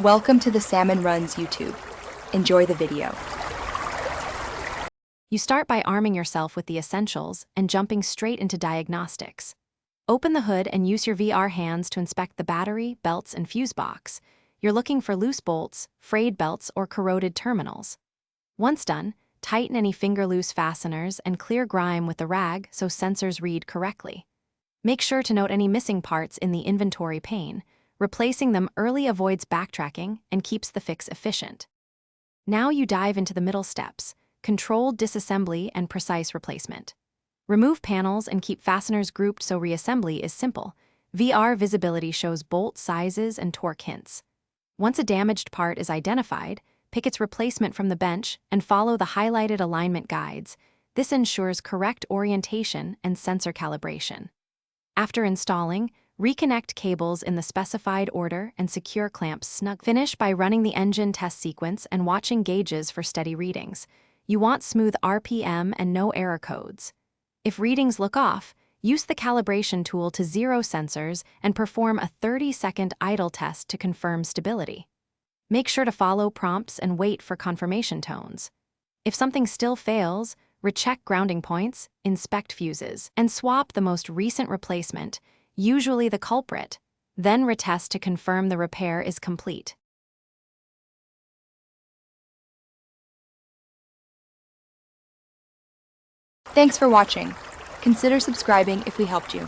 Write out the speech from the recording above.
Welcome to the Salmon Runs YouTube. Enjoy the video. You start by arming yourself with the essentials and jumping straight into diagnostics. Open the hood and use your VR hands to inspect the battery, belts, and fuse box. You're looking for loose bolts, frayed belts, or corroded terminals. Once done, tighten any finger-loose fasteners and clear grime with a rag so sensors read correctly. Make sure to note any missing parts in the inventory pane. Replacing them early avoids backtracking and keeps the fix efficient. Now you dive into the middle steps: controlled disassembly and precise replacement. Remove panels and keep fasteners grouped so reassembly is simple. VR visibility shows bolt sizes and torque hints. Once a damaged part is identified, pick its replacement from the bench and follow the highlighted alignment guides. This ensures correct orientation and sensor calibration. After installing, reconnect cables in the specified order and secure clamps snug. Finish by running the engine test sequence and watching gauges for steady readings. You want smooth RPM and no error codes. If readings look off, use the calibration tool to zero sensors and perform a 30-second idle test to confirm stability. Make sure to follow prompts and wait for confirmation tones. If something still fails, recheck grounding points, inspect fuses, and swap the most recent replacement, usually the culprit. Then retest to confirm the repair is complete. Thanks for watching. Consider subscribing if we helped you.